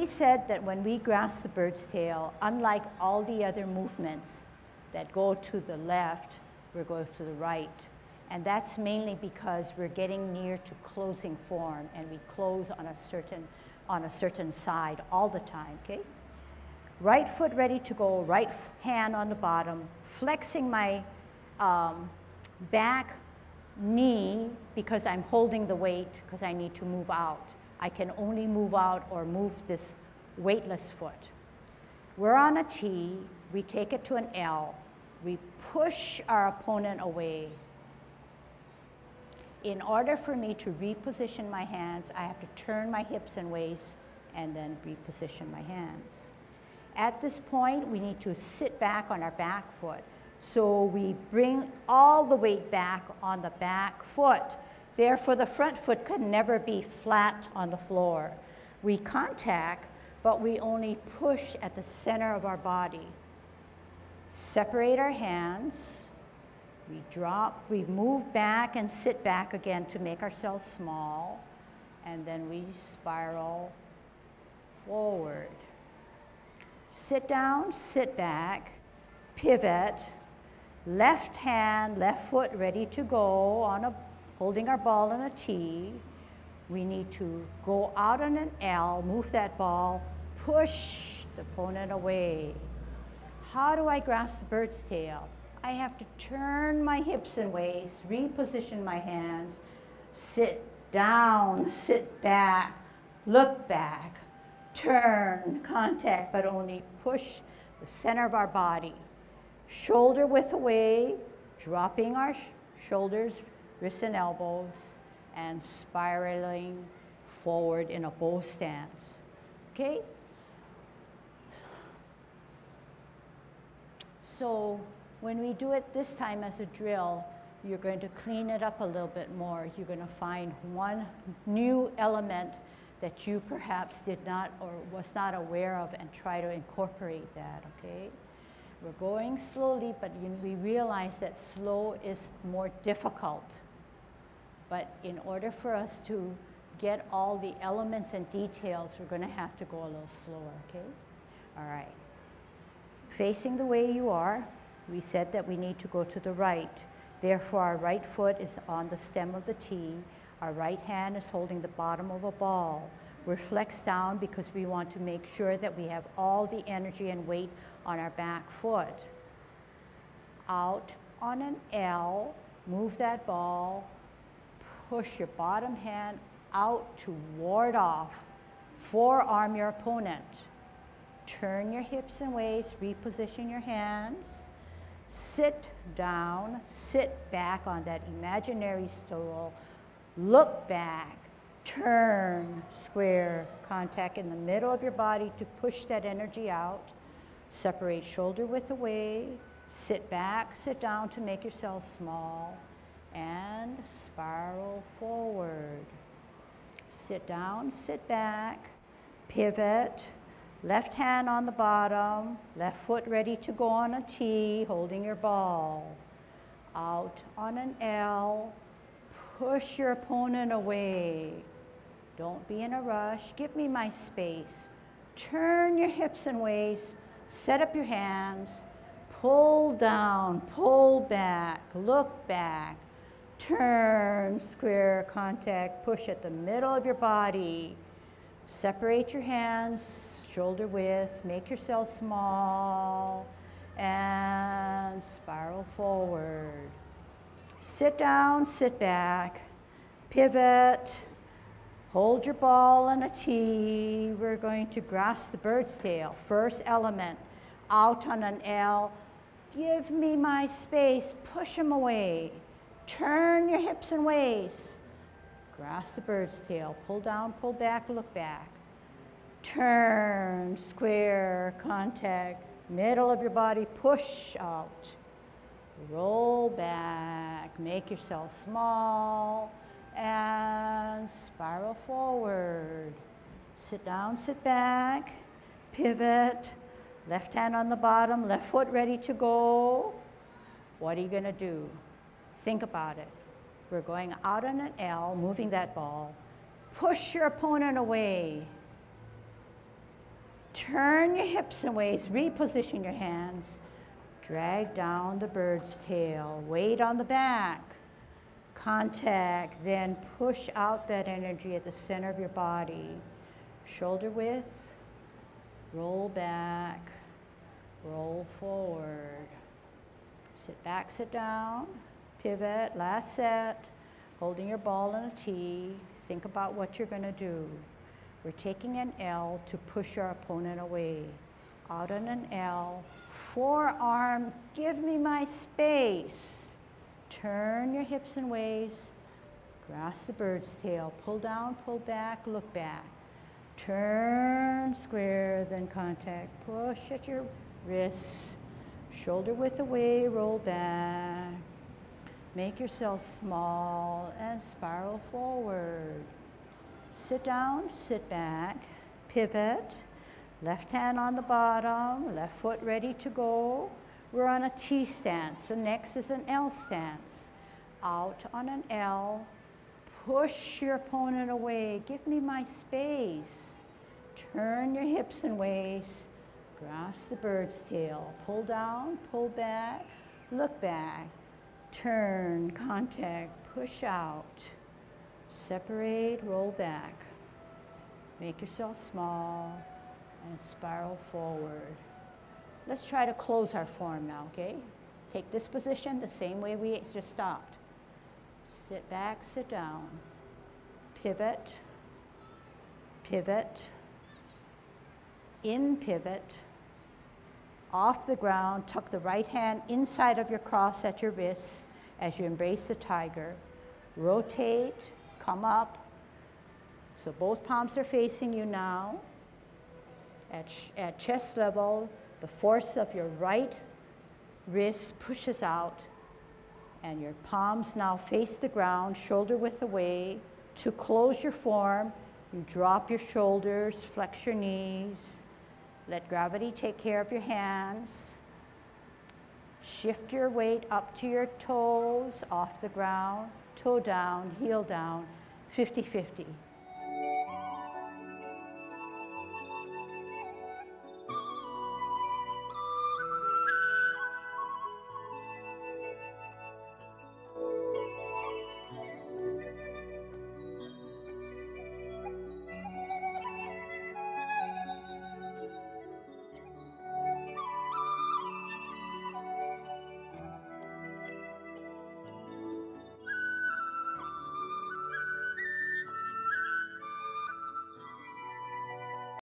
we said that when we grasp the bird's tail, unlike all the other movements that go to the left, we're going to the right. And that's mainly because we're getting near to closing form, and we close on a certain side all the time, okay? Right foot ready to go, right hand on the bottom, flexing my back knee because I'm holding the weight because I need to move out. I can only move out or move this weightless foot. We're on a T, we take it to an L, we push our opponent away. In order for me to reposition my hands, I have to turn my hips and waist and then reposition my hands. At this point, we need to sit back on our back foot. So we bring all the weight back on the back foot. Therefore, the front foot could never be flat on the floor. We contact, but we only push at the center of our body. Separate our hands. We drop, we move back and sit back again to make ourselves small. And then we spiral forward. Sit down, sit back, pivot. Left hand, left foot ready to go on holding our ball on a T. We need to go out on an L, move that ball, push the opponent away. How do I grasp the bird's tail? I have to turn my hips and waist, reposition my hands, sit down, sit back, look back, turn, contact, but only push the center of our body. Shoulder width away, dropping our shoulders, wrists and elbows, and spiraling forward in a bow stance, okay? So when we do it this time as a drill, you're going to clean it up a little bit more. You're going to find one new element that you perhaps did not or was not aware of and try to incorporate that, okay? We're going slowly, but we realize that slow is more difficult. But in order for us to get all the elements and details, we're going to have to go a little slower, okay? All right. Facing the way you are, we said that we need to go to the right. Therefore, our right foot is on the stem of the T. Our right hand is holding the bottom of a ball. We're flexed down because we want to make sure that we have all the energy and weight on our back foot. Out on an L, move that ball, push your bottom hand out to ward off, forearm your opponent. Turn your hips and waist, reposition your hands, sit down, sit back on that imaginary stool, look back, turn, square, contact in the middle of your body to push that energy out, separate shoulder width away, sit back, sit down to make yourself small, and spiral forward. Sit down, sit back, pivot, left hand on the bottom, left foot ready to go on a T, holding your ball. Out on an L, push your opponent away. Don't be in a rush, give me my space. Turn your hips and waist, set up your hands, pull down, pull back, look back, turn, square, contact, push at the middle of your body. Separate your hands, shoulder width, make yourself small, and spiral forward. Sit down, sit back, pivot, hold your ball on a T. We're going to grasp the bird's tail. First element, out on an L. Give me my space, push them away. Turn your hips and waist. Grasp the bird's tail, pull down, pull back, look back. Turn, square, contact, middle of your body, push out. Roll back, make yourself small, and spiral forward. Sit down, sit back, pivot, left hand on the bottom, left foot ready to go. What are you gonna do? Think about it. We're going out on an L, moving that ball. Push your opponent away. Turn your hips and waist, reposition your hands. Drag down the bird's tail, weight on the back. Contact, then push out that energy at the center of your body. Shoulder width, roll back, roll forward. Sit back, sit down, pivot, last set. Holding your ball in a T. Think about what you're going to do. We're taking an L to push our opponent away. Out on an L, forearm, give me my space. Turn your hips and waist, grasp the bird's tail, pull down, pull back, look back. Turn square, then contact, push at your wrists, shoulder width away, roll back. Make yourself small and spiral forward. Sit down, sit back, pivot, left hand on the bottom, left foot ready to go. We're on a T stance, so next is an L stance. Out on an L, push your opponent away, give me my space. Turn your hips and waist, grasp the bird's tail, pull down, pull back, look back, turn, contact, push out. Separate, roll back. Make yourself small and spiral forward. Let's try to close our form now, okay? Take this position the same way we just stopped. Sit back, sit down. Pivot, pivot, in pivot, off the ground, tuck the right hand inside of your cross at your wrists as you embrace the tiger. Rotate, come up. So both palms are facing you now. At chest level, the force of your right wrist pushes out, and your palms now face the ground, shoulder width away. To close your form, you drop your shoulders, flex your knees. Let gravity take care of your hands. Shift your weight up to your toes, off the ground, toe down, heel down, 50-50.